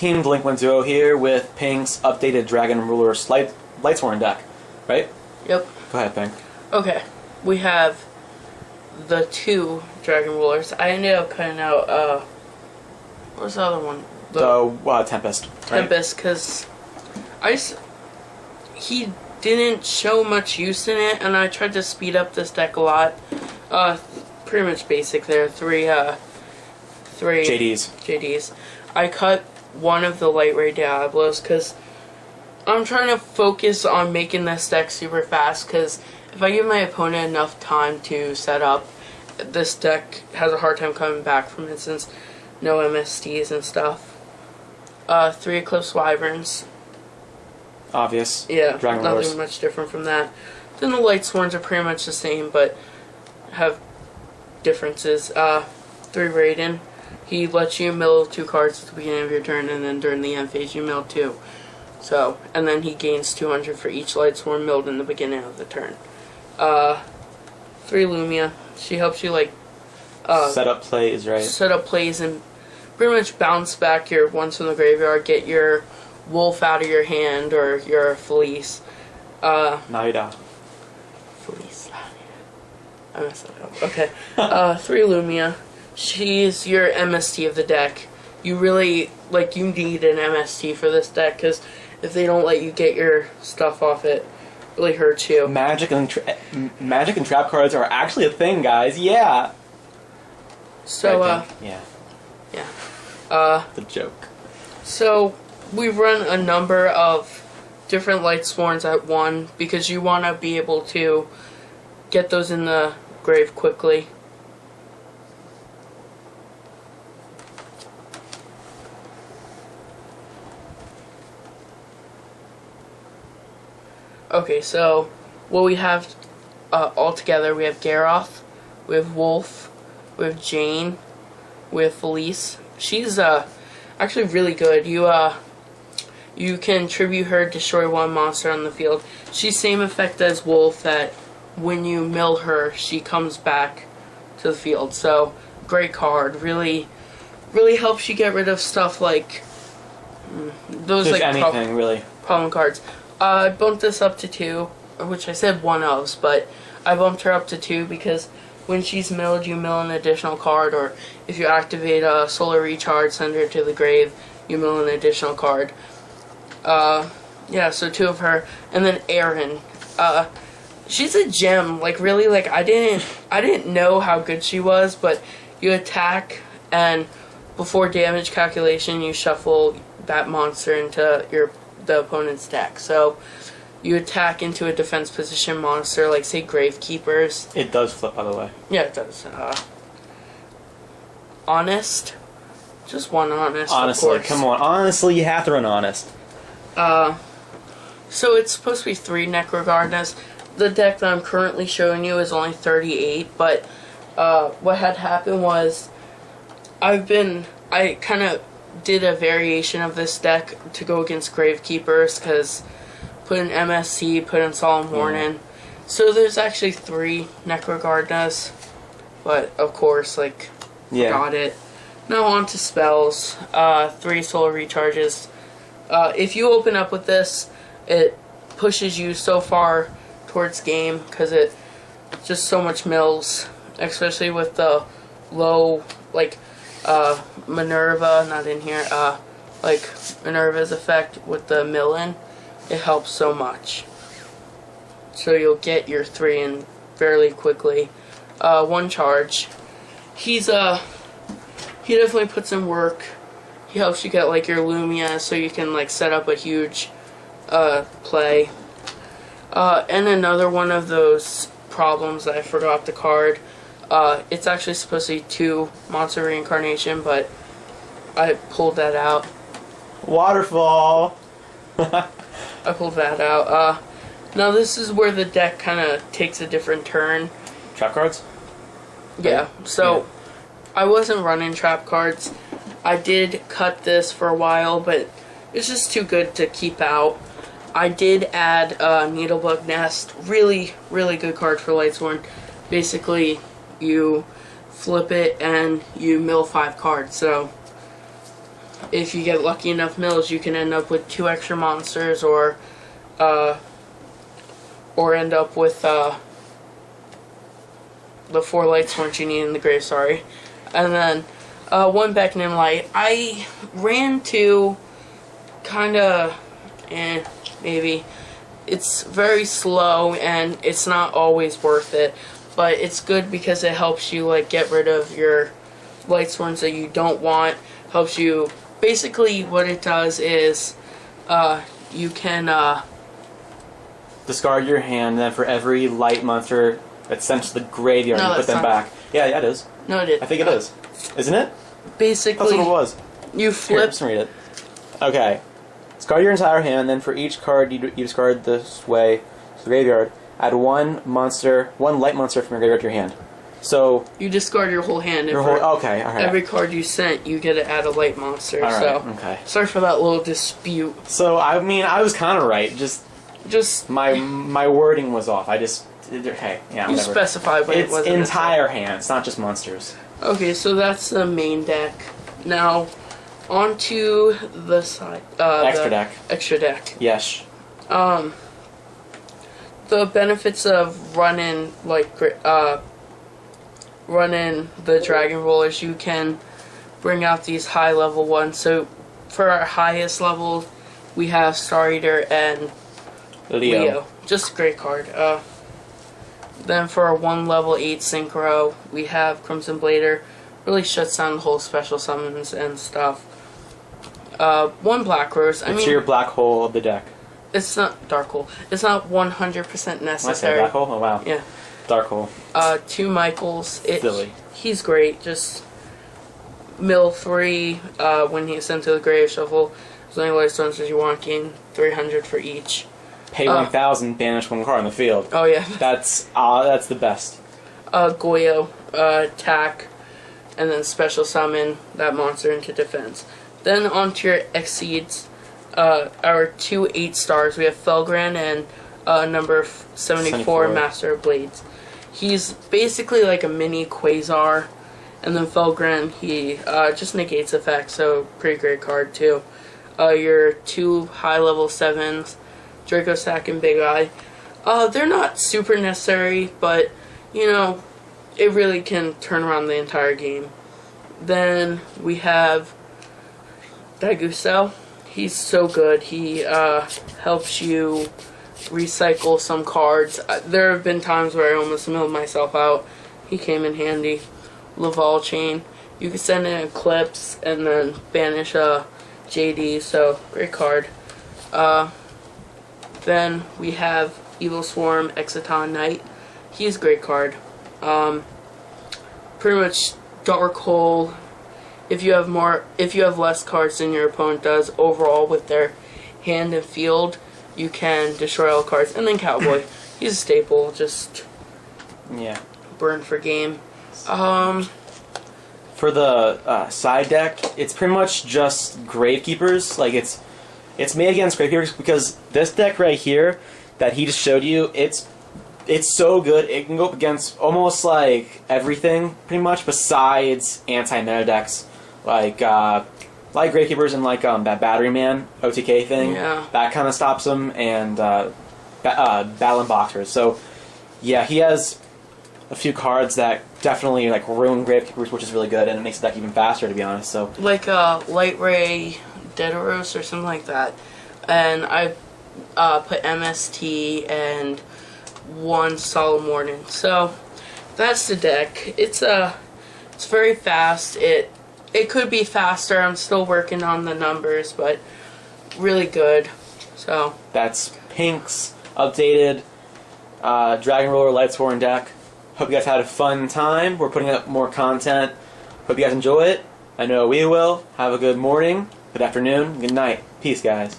Team Blink-10 here with Pink's updated Dragon Ruler Lightsworn deck, right? Yep. Go ahead, Pink. Okay, we have the 2 Dragon Rulers. I ended up cutting out, what's the other one? The Tempest. Tempest, because he didn't show much use in it, and I tried to speed up this deck a lot. Pretty much basic there. Three JDs. I cut one of the Light Ray Diablos because I'm trying to focus on making this deck super fast, because if I give my opponent enough time to set up, this deck has a hard time coming back from it since no MSTs and stuff. 3 Eclipse Wyverns. Obvious. Yeah, Dragon nothing Rulers. much different from that. Then the Lightsworns are pretty much the same, but have differences. 3 Raiden. He lets you mill 2 cards at the beginning of your turn, and then during the end phase you mill 2. So, and then he gains 200 for each Lightsworn milled in the beginning of the turn. 3 Lumia. She helps you set up plays, right? Set up plays and pretty much bounce back your ones from the graveyard. Get your Wolf out of your hand or your Felice. Naida. Felice. I messed that up. Okay. 3 Lumia. She's your MST of the deck. You really, you need an MST for this deck, because if they don't let you get your stuff off, it really hurts you. Magic and trap cards are actually a thing, guys. Yeah. So, yeah. Yeah. The joke. So, we've run a number of different Lightsworns at one, because you want to be able to get those in the grave quickly. Okay, so what we have all together, we have Garroth, we have Wolf, we have Jane, we have Felice. She's actually really good. You can tribute her, destroy 1 monster on the field. She's same effect as Wolf, that when you mill her, she comes back to the field. So, great card. Really helps you get rid of stuff like those just anything, really. Problem cards. I bumped this up to 2, which I said one ofs, but I bumped her up to 2 because when she's milled, you mill an additional card, or if you activate a Solar Recharge, send her to the grave, you mill an additional card. Yeah, so 2 of her. And then Erin. She's a gem. Really, I didn't know how good she was, but you attack, and before damage calculation, you shuffle that monster into the opponent's deck. So you attack into a defense position monster, like say Gravekeepers. It does flip, by the way. Yeah, it does. Honest. Just one honest. Honestly, of course. come on. Honestly, you have to run honest. So it's supposed to be 3 Necrogardas. The deck that I'm currently showing you is only 38, but what had happened was I kind of did a variation of this deck to go against Gravekeepers, because put in MSC, put in Solemn Warning. So there's actually 3 Necrogardas, but of course, got it. Now on to spells. 3 Solar Recharges. If you open up with this, it pushes you so far towards game, because it just so much mills, especially with the low, Minerva, not in here, Minerva's effect with the millin, it helps so much. So you'll get your 3 in fairly quickly. 1 charge. He definitely puts in work. He helps you get your Lumia, so you can set up a huge play. And another one of those problems that I forgot the card. It's actually supposed to be 2 Monster Reincarnation, but I pulled that out. Waterfall! I pulled that out. Now this is where the deck kind of takes a different turn. Trap cards? Yeah, so I wasn't running trap cards. I did cut this for a while, but it's just too good to keep out. I did add Needlebug Nest. Really, really good card for Lightsworn. Basically, you flip it and you mill 5 cards. So if you get lucky enough mills, you can end up with 2 extra monsters, or end up with the 4 Lightsworn you need in the grave. Sorry, and then 1 Beckoning Light. I ran to kind of, maybe. It's very slow and it's not always worth it, but it's good because it helps you like get rid of your Lightsworns that you don't want. Helps you. Basically, what it does is you can discard your hand, and then for every light monster that's sent to the graveyard, No, you put that's them not- back. Yeah, it is. no, it is. I think it is. Isn't it? Basically, That's what it was. you Here, flip. let's read it. Okay. Discard your entire hand, then for each card you discard this way to the graveyard, add 1 light monster from your graveyard to your hand. So You discard your whole hand. And your for whole okay, all right. every card you sent, you get to add a light monster. All right, So, okay. sorry for that little dispute. So I mean, I was kind of right. Just My wording was off. Hey, yeah, you whatever. specified what it It's was. entire hand. It's not just monsters. Okay, so that's the main deck. Now, onto the side. Extra the deck. Extra deck. Yes. The benefits of running running the Dragon Rollers, you can bring out these high level ones. So for our highest level, we have Star Eater and Leo. Just a great card. Then for our 1 level 8 Synchro, we have Crimson Blader. Really shuts down the whole special summons and stuff. 1 Black Rose. It's your black hole of the deck. It's not Dark Hole. It's not 100% When I say necessary. black hole? Oh wow. Yeah. Dark hole. 2 Michaels. Silly. He's great. Just mill 3 when he's sent to the grave. Shuffle as many Lightstones as you want. Gain 300 for each. Pay 1,000, banish 1 card on the field. Oh yeah. That's the best. Goyo, attack, and then special summon that monster into defense. Then onto your Exceeds, our 2 8-stars. We have Felgran and number 74, Master of Blades. He's basically like a mini Quasar, and then Felgran, he just negates effects, so pretty great card too. Your 2 high-level 7s, Draco Sack and Big Eye. They're not super necessary, but, you know, it really can turn around the entire game. Then we have Daguso. He's so good. He helps you recycle some cards. There have been times where I almost milled myself out. He came in handy. Laval Chain. You can send in Eclipse and then banish a JD, so great card. Then we have Evil Swarm Exciton Knight. He's a great card. Pretty much Dark Hole. If you have less cards than your opponent does overall with their hand and field, you can destroy all cards. And then Cowboy. He's a staple. Just burn for game. For the side deck, it's pretty much just Gravekeepers. Like it's made against Gravekeepers because this deck right here that he just showed you, it's so good. It can go up against almost like everything, pretty much, besides anti-meta decks like Gravekeepers and like that Battery Man OTK thing. Yeah. That kind of stops him, and Battle and Boxers. So yeah, he has a few cards that definitely like ruin Gravekeepers, which is really good, and it makes the deck even faster, to be honest. So like Light Ray Dedoros or something like that. And I put MST and 1 Solemn Warning. So that's the deck. It's very fast. It could be faster. I'm still working on the numbers, but really good. So that's Pink's updated Dragon Roller Lightsworn deck. Hope you guys had a fun time. We're putting up more content. Hope you guys enjoy it. I know we will. Have a good morning, good afternoon, good night. Peace, guys.